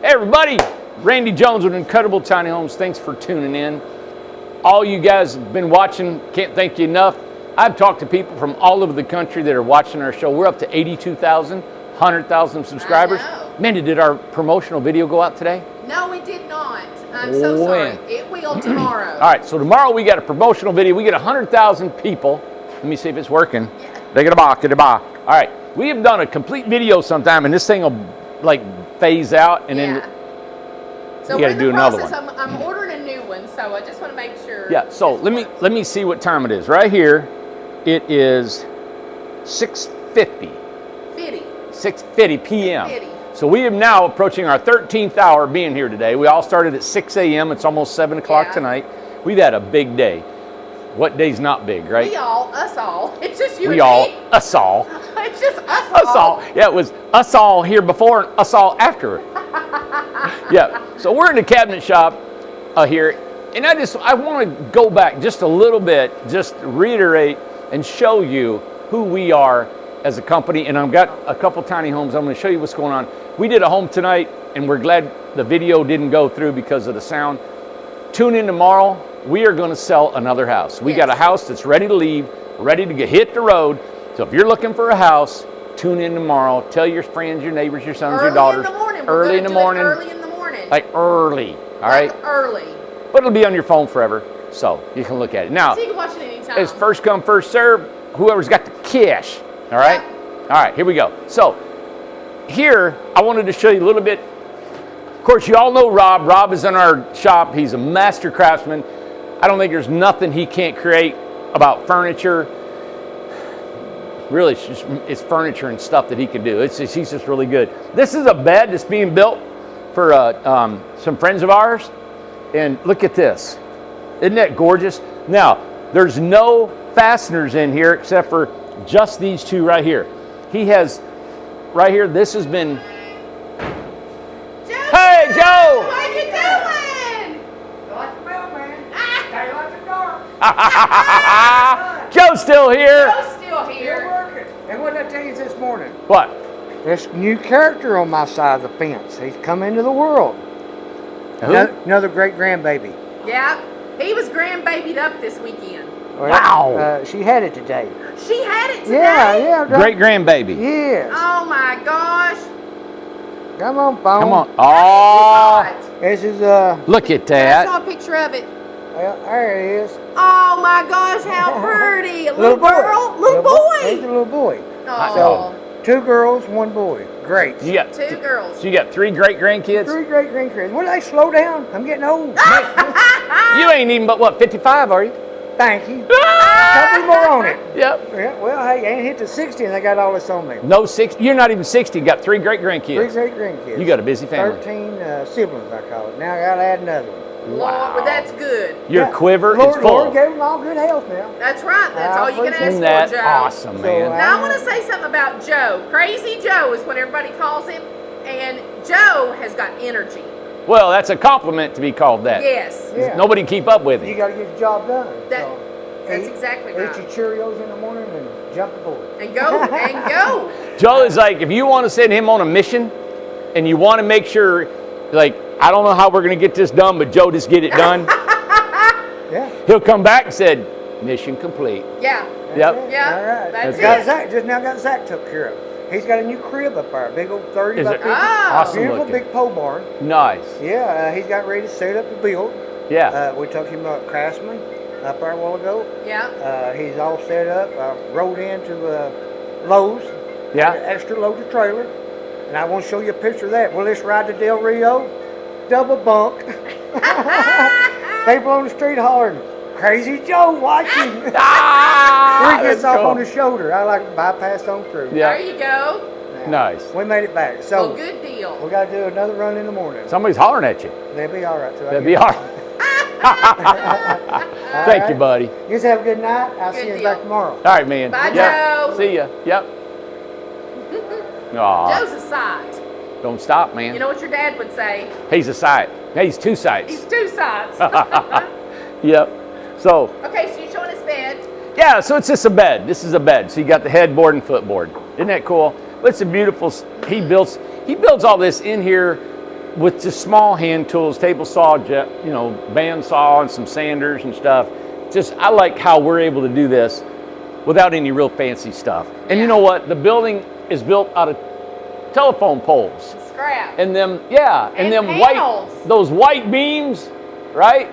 Hey everybody, Randy Jones with Incredible Tiny Homes. Thanks for tuning in. All you guys have been watching, can't thank you enough. I've talked to people from all over the country that are watching our show. We're up to 82,000, 100,000 subscribers. Mandy, did our promotional video go out today? No, it did not. I'm so sorry. It will tomorrow. All right, so tomorrow we got a promotional video. We get 100,000 people. Let me see if it's working. All right, we have done a complete video sometime, and this thing will like phase out, and then so you got to do another one. I'm ordering a new one, so I just want to make sure. Yeah. So let me see what time it is. Right here, it is 6:50. 6:50 p.m. 6:50. So we are now approaching our 13th hour being here today. We all started at 6 a.m. It's almost 7 o'clock tonight. We've had a big day. What day's not big, right? Us all. It's just you we and all, me. us all. It's just us all. Yeah, it was us all here before and us all after. Yeah, so we're in the cabinet shop here, and I want to go back just a little bit, just reiterate and show you who we are as a company. And I've got a couple tiny homes. I'm going to show you what's going on. We did a home tonight, and we're glad the video didn't go through because of the sound. Tune in tomorrow. We are going to sell another house. We got a house that's ready to leave, ready to hit the road. So if you're looking for a house, tune in tomorrow. Tell your friends, your neighbors, your sons, your daughters. Early in the morning. Early in the morning. Like early. All right? Early. But it'll be on your phone forever, so you can look at it. Now, so you can watch it anytime. It's first come, first serve. Whoever's got the cash. All right? All right, here we go. So here, I wanted to show you a little bit. Of course, you all know Rob. Rob is in our shop. He's a master craftsman. I don't think there's nothing he can't create about furniture. Really, it's furniture and stuff that he can do. He's just really good. This is a bed that's being built for some friends of ours. And look at this. Isn't that gorgeous? Now, there's no fasteners in here except for just these two right here. He has, right here, this has been... Joe! Hey, Joe! How you doing? Like the mailman. Stay like the dark. Joe's still here. Joe's still here. Still working. And what did I tell you this morning? What? This new character on my side of the fence. He's come into the world. Who? Another great grandbaby. Yeah. He was grandbabied up this weekend. Wow. She had it today. She had it today? Yeah. Great grandbaby. Yes. Oh my gosh. Come on, phone. Come on. Oh, This is look at I that. saw a picture of it. well, there it is. Oh my gosh, how pretty. A Little boy. girl? Little boy. He's a little boy. Oh. Two girls, one boy. Great. You got Two girls. So you got 3 great grandkids? 3 great grandkids. What did they slow down? I'm getting old. You ain't even but what, 55, are you? Thank you. Couple more on it. Yep. Yeah, well, hey, I ain't hit to 60 and they got all this on me. No 60. You're not even 60. You got 3 great grandkids. 3 great grandkids. You got a busy family. 13 siblings, I call it. Now I got to add another one. Lord, well, that's good. Your quiver Lord, is full. Lord gave them all good health now. That's right. That's all you can ask Isn't for, that Joe. awesome, man? Now I want to say something about Joe. Crazy Joe is what everybody calls him. And Joe has got energy. Well, that's a compliment to be called that. Yes. Yeah. Nobody can keep up with You him. got to get the job done. That's exactly Eat right. your Cheerios in the morning and jump aboard. And go, and go. Joe is like, if you want to send him on a mission and you want to make sure, like, I don't know how we're going to get this done, but Joe, just get it done. Yeah. He'll come back and said, mission complete. Yeah. Yep. Yeah. All right. That's Got it. Zach, just now got Zach took care of. He's got a new crib up there, big old 30 Is by it 50. awesome Beautiful looking? big pole barn. Nice. Yeah, he's got ready to set up to build. Yeah. We talked to him about Craftsman up there a while ago. Yeah. He's all set up. I rode into Lowe's. Yeah. Extra load of trailer. And I want to show you a picture of that. Well, let's ride to Del Rio. Double bunk. People on the street hollering, Crazy Joe watching. He gets off on the shoulder. I like to bypass on through. Yeah. There you go. Nice. We made it back. So Well, good deal. we got to do another run in the morning. Somebody's hollering at you. They'll be all right. So That'd be all right. Thank you, buddy. You guys have a good night. I'll Good see you deal. back tomorrow. All right, man. Bye, Yep. Joe. See ya. Yep. Aw, Joe's a sight. don't stop, man. You know what your dad would say? He's a sight. He's 2 sights. He's 2 sides. Yep. So, Okay, so you're showing us bed. yeah, so it's just a bed. This is a bed. So you got the headboard and footboard. Isn't that cool? But it's a beautiful, he builds all this in here with just small hand tools, table saw, you know, band saw and some sanders and stuff. Just, I like how we're able to do this without any real fancy stuff. And you know what? The building is built out of telephone poles. Scrap. And them, yeah, and them panels. those white beams, right,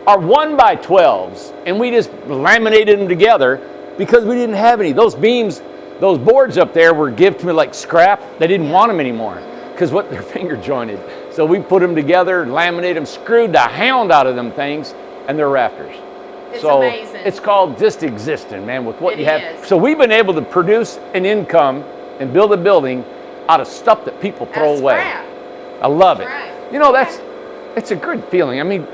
are 1x12s. And we just laminated them together because we didn't have any. Those beams, those boards up there were given to me like scrap. They didn't want them anymore because what, they're finger jointed. So we put them together, laminated them, screwed the hound out of them things, and they're rafters. It's so amazing. It's called just existing, man, with what It you have. is. So we've been able to produce an income and build a building out of stuff that people throw away. Scrap. I love it. Right. You know, it's a good feeling. I mean,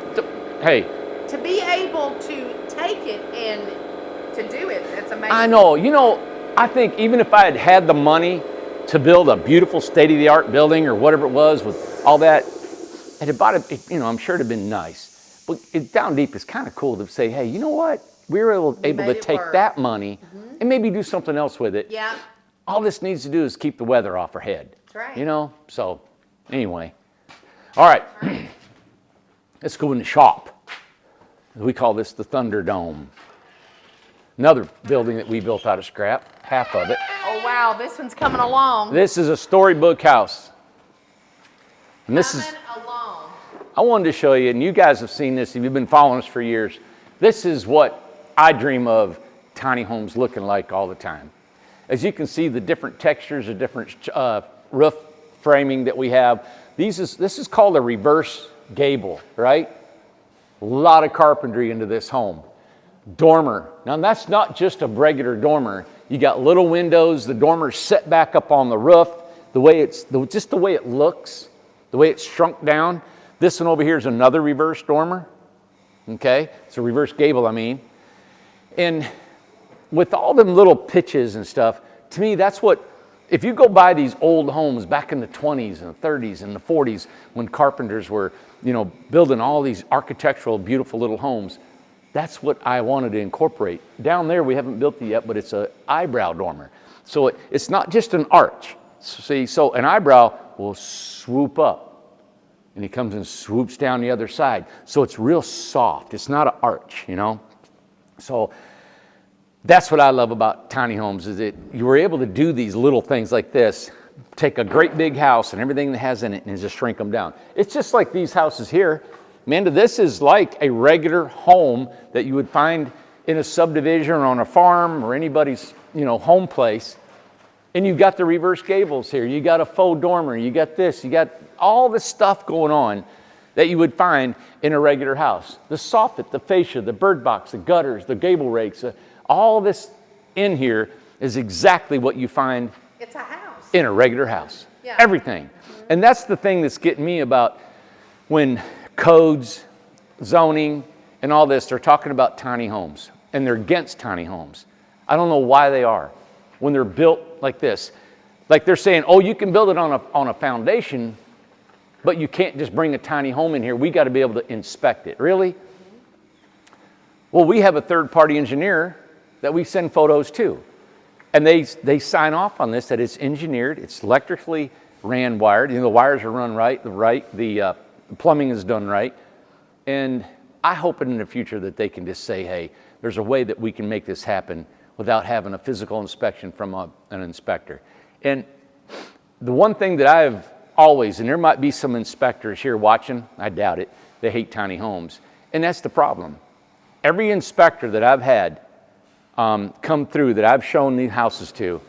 hey. To be able to take it and to do it, that's amazing. I know. You know, I think even if I had had the money to build a beautiful state-of-the-art building or whatever it was with all that, you know, I'm sure it'd have been nice. But down deep, it's kind of cool to say, hey, you know what? We were able to take that money and maybe do something else with it. Yeah. All this needs to do is keep the weather off our head. That's right. You know? So, anyway. All right. Let's go in the shop. We call this the Thunderdome. Another building that we built out of scrap, half of it. Oh, wow. This one's coming along. This is a storybook house. And this Coming along. I wanted to show you, and you guys have seen this if you've been following us for years. This is what I dream of tiny homes looking like all the time. As you can see, the different textures, the different roof framing that we have. This is called a reverse gable, right? A lot of carpentry into this home. Dormer. Now that's not just a regular dormer. You got little windows. The dormer's set back up on the roof. Just the way it looks, the way it's shrunk down. This one over here is another reverse dormer. Okay, it's a reverse gable, I mean. And with all them little pitches and stuff, to me, that's what, if you go by these old homes back in the 20s and the 30s and the 40s when carpenters were, you know, building all these architectural, beautiful little homes, that's what I wanted to incorporate. Down there, we haven't built it yet, but it's an eyebrow dormer. So it's not just an arch. See, so an eyebrow will swoop up. And he comes and swoops down the other side. So it's real soft. It's not an arch, you know? So that's what I love about tiny homes is that you were able to do these little things like this, take a great big house and everything that has in it and just shrink them down. It's just like these houses here. Amanda, this is like a regular home that you would find in a subdivision or on a farm or anybody's, you know, home place. And you've got the reverse gables here. You got a faux dormer. You got this. You got all this stuff going on that you would find in a regular house. The soffit, the fascia, the bird box, the gutters, the gable rakes, all this in here is exactly what you find It's a house. in a regular house. Yeah. Everything. And that's the thing that's getting me about when codes, zoning, and all this, they're talking about tiny homes. And they're against tiny homes. I don't know why they are. When they're built like this. Like they're saying, oh, you can build it on a foundation, but you can't just bring a tiny home in here. We got to be able to inspect it. Really? Well, we have a third-party engineer that we send photos to. And they sign off on this, that it's engineered, it's electrically ran wired. You know, the wires are run right, the plumbing is done right. And I hope in the future that they can just say, hey, there's a way that we can make this happen without having a physical inspection from an inspector. And the one thing that I've always, and there might be some inspectors here watching, I doubt it, they hate tiny homes. And that's the problem. Every inspector that I've had come through that I've shown these houses to,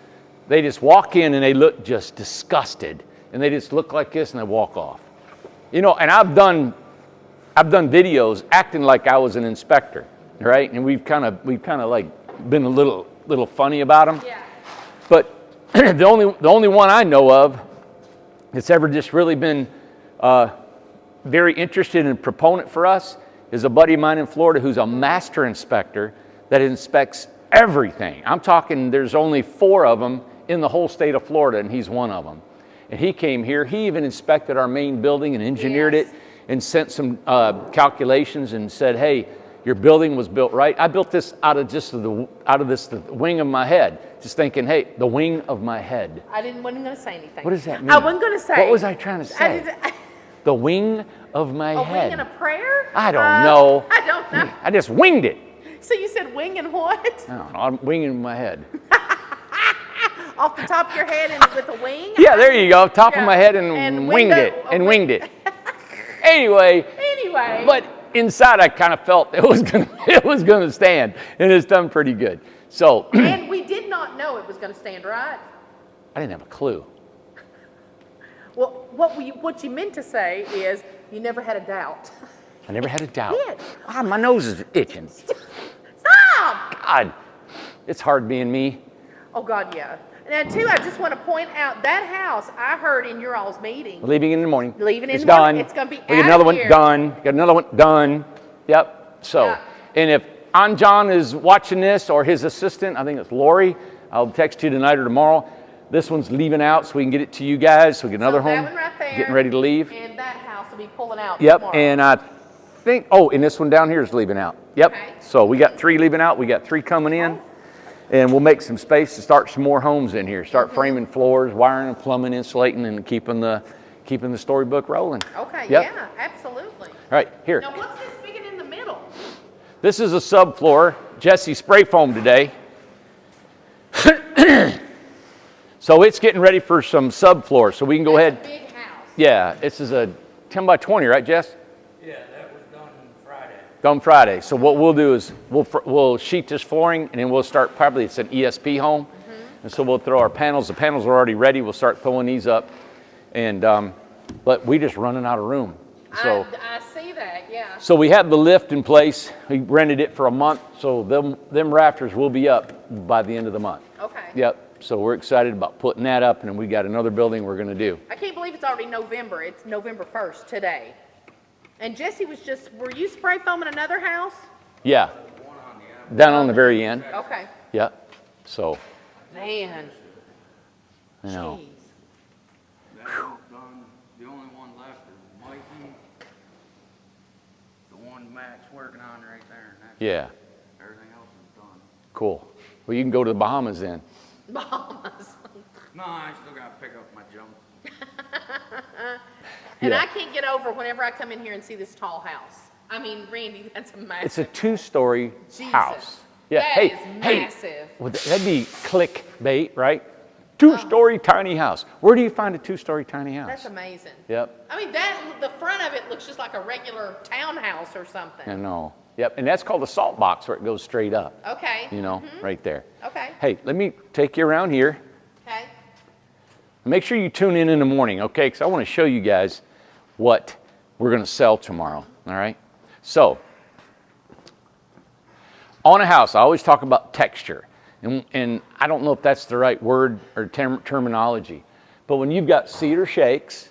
they just walk in and they look just disgusted. And they just look like this and they walk off. You know, and I've done videos acting like I was an inspector, right? And we've kind of like been a little funny about them. Yeah. But the only one I know of that's ever just really been very interested and proponent for us is a buddy of mine in Florida who's a master inspector that inspects everything. I'm talking there's only 4 of them in the whole state of Florida, and he's one of them. And he came here. He even inspected our main building and engineered it and sent some calculations and said, hey, your building was built right. I built this out of the wing of my head, just thinking, hey, the wing of my head. I wasn't going to say anything. What does that mean? I wasn't going to say. What was I trying to say? The wing of my A head. wing and a prayer? I don't know. I don't know. I just winged it. So you said wing and what? I don't know. I'm winging my head. Off the top of your head and with a wing? Yeah, there you go. Top of Yeah. my head and winged it. And winged it. Anyway, but inside I kind of felt it was gonna stand, and it's done pretty good. So and we did not know it was going to stand, right? I didn't have a clue. Well, what you meant to say is you never had a doubt. I never had a doubt. Did. Ah, my nose is itching. Stop! God, it's hard being me. Oh God, yeah. Now, too, I just want to point out that house I heard in your all's meeting. Leaving in the morning. Leaving in it's the done. morning. It's going to be We got out another one here. done. Got another one done. Yep. So, Yeah. and if John is watching this, or his assistant, I think it's Lori, I'll text you tonight or tomorrow. This one's leaving out so we can get it to you guys. So we get another So that home. one right there, getting ready to leave. And that house will be pulling out Yep. tomorrow. And I think, and this one down here is leaving out. Yep. Okay. So we got 3 leaving out. We got 3 coming in. And we'll make some space to start some more homes in here. Start framing floors, wiring and plumbing, insulating, and keeping the storybook rolling. Okay, Yep. yeah, absolutely. All right, here. Now, what's this spigot in the middle? This is a subfloor. Jesse spray foamed today. So it's getting ready for some subfloor. So we can go That's ahead. a big house. Yeah, this is a 10 by 20, right, Jess? Yeah, that was done Friday. Done Friday. So what we'll do is we'll sheet this flooring, and then we'll start, probably it's an ESP home. And so we'll throw our panels. The panels are already ready. We'll start throwing these up. And but we just running out of room. So I see that, yeah. so we have the lift in place. We rented it for a month. So them rafters will be up by the end of the month. Okay. Yep. So we're excited about putting that up, and then we got another building we're going to do. I can't believe it's already November. It's November 1st today. And Jesse were you spray foaming another house? Yeah. Down on the very end. Okay. Yep. So, Man. you know. Jeez. That one's done. The only one left is Mikey. The one Matt's working on right there. And that's Yeah. everything else is done. Cool. Well, you can go to the Bahamas then. Bahamas. No, I still gotta pick up my jump. And Yeah. I can't get over whenever I come in here and see this tall house. I mean, Randy, that's a massive. It's a 2-story Jesus. house. Yeah. That hey, is hey. massive. Well, that'd be clickbait, right? 2-story tiny house. Where do you find a 2-story tiny house? That's amazing. Yep. I mean, the front of it looks just like a regular townhouse or something. I know. Yep. And that's called a salt box, where it goes straight up. Okay. You know, right there. Okay. Hey, let me take you around here. Okay. Make sure you tune in the morning, okay? Because I want to show you guys what we're going to sell tomorrow, all right? So, on a house, I always talk about texture. And I don't know if that's the right word or terminology. But when you've got cedar shakes,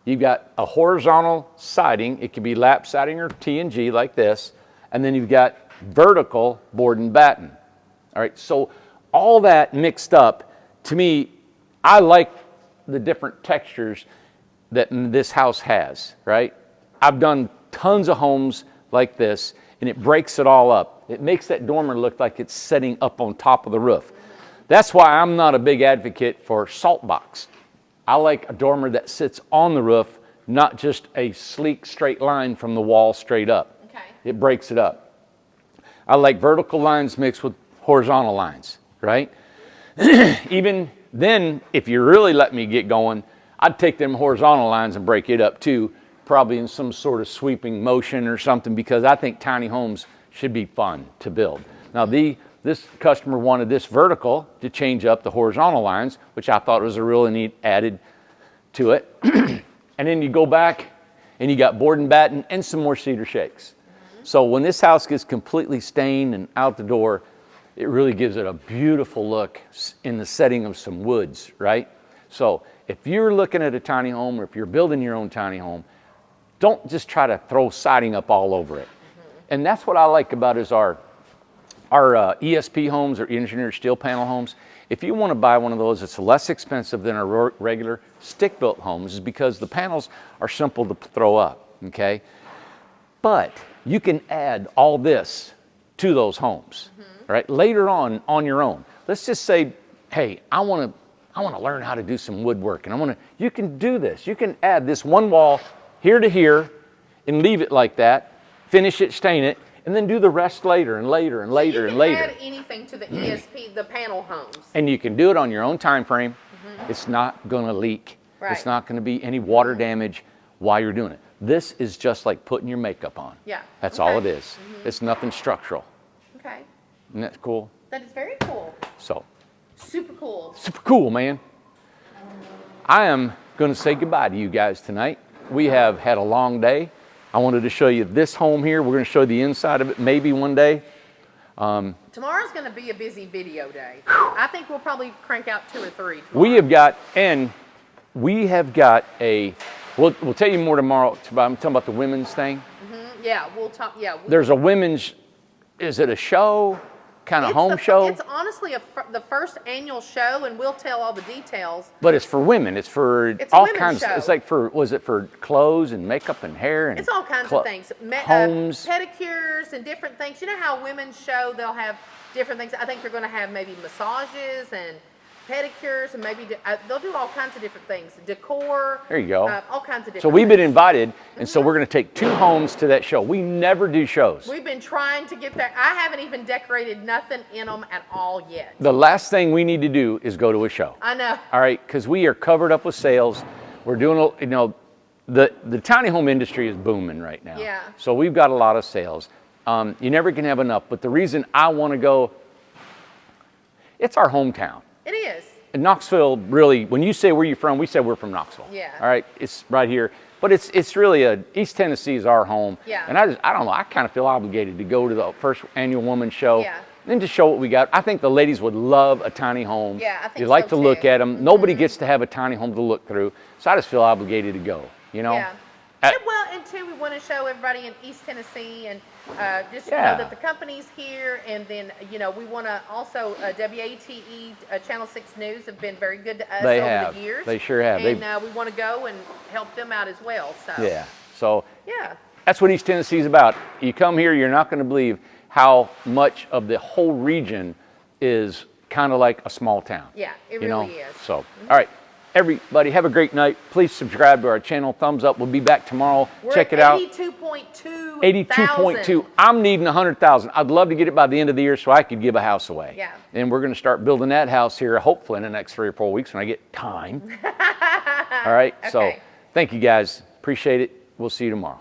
you've got a horizontal siding. It could be lap siding or T&G like this. And then you've got vertical board and batten. All right, so all that mixed up, to me, I like the different textures that this house has, right? I've done tons of homes like this, and it breaks it all up. It makes that dormer look like it's sitting up on top of the roof. That's why I'm not a big advocate for salt box. I like a dormer that sits on the roof, not just a sleek straight line from the wall straight up. Okay. It breaks it up. I like vertical lines mixed with horizontal lines, right? Even then, if you really let me get going, I'd take them horizontal lines and break it up too, probably in some sort of sweeping motion or something, because I think tiny homes should be fun to build. Now, this customer wanted this vertical to change up the horizontal lines, which I thought was a really neat added to it. And then you go back and you got board and batten and some more cedar shakes. So when this house gets completely stained and out the door, it really gives it a beautiful look in the setting of some woods, right? So if you're looking at a tiny home, or if you're building your own tiny home, don't just try to throw siding up all over it. And that's what I like about is our ESP homes, or engineered steel panel homes. If you want to buy one of those, it's less expensive than our regular stick-built homes, is because the panels are simple to throw up, okay? But you can add all this to those homes, right? Later on your own. Let's just say, hey, I want I want to learn how to do some woodwork, and you can do this. You can add this one wall here to here and leave it like that, finish it, stain it, and then do the rest later and later and later and later. You can add anything to the ESP, the panel homes. And you can do it on your own time frame. It's not going to leak. Right. It's not going to be any water damage while you're doing it. This is just like putting your makeup on. Yeah. That's all it is. It's nothing structural. Okay. Isn't that cool? That is very cool. So, Super cool. super cool, man. I am going to say goodbye to you guys tonight. We have had a long day. I wanted to show you this home here. We're going to show you the inside of it maybe one day. Tomorrow's going to be a busy video day. I think we'll probably crank out 2 or 3 tomorrow. We have got a, we'll tell you more tomorrow. I'm talking about the women's thing. Yeah, we'll talk. Yeah. There's a women's, is it a show? Kind of home show? It's honestly the first annual show, and we'll tell all the details. But it's for women. It's for It's all a women's kinds. show. It's like was it for clothes and makeup and hair? And It's all kinds of things. Homes. Pedicures and different things. You know how women's show, they'll have different things. I think they're going to have maybe massages and pedicures, and maybe they'll do all kinds of different things. Decor. There you go. All kinds of different So we've been things. invited, and so we're going to take 2 homes to that show. We never do shows. We've been trying to get there. I haven't even decorated nothing in them at all yet. The last thing we need to do is go to a show. I know. All right, because we are covered up with sales. We're doing, the tiny home industry is booming right now. Yeah. So we've got a lot of sales. You never can have enough. But the reason I want to go, it's our hometown. It is. And Knoxville, really, when you say where you're from, we say we're from Knoxville. Yeah. All right, it's right here. But it's really East Tennessee is our home. Yeah. And I don't know, I kind of feel obligated to go to the first annual woman's show. Yeah. And to show what we got. I think the ladies would love a tiny home. Yeah, I think You like so to look too. at them. Nobody gets to have a tiny home to look through. So I just feel obligated to go, Yeah. And too, we want to show everybody in East Tennessee and just Yeah. know that the company's here. And then, we want to also, WATE, Channel 6 News have been very good to us They over have. the years. They sure have. And we want to go and help them out as well. So, Yeah. So Yeah. that's what East Tennessee is about. You come here, you're not going to believe how much of the whole region is kind of like a small town. Yeah, it you know? really is. So, all right, everybody, have a great night. Please subscribe to our channel. Thumbs up. We'll be back tomorrow. We're Check at it out. 82.2 82.2. I'm needing 100,000. I'd love to get it by the end of the year so I could give a house away. Yeah. And we're going to start building that house here, hopefully in the next 3 or 4 weeks when I get time. All right. So Okay. thank you guys. Appreciate it. We'll see you tomorrow.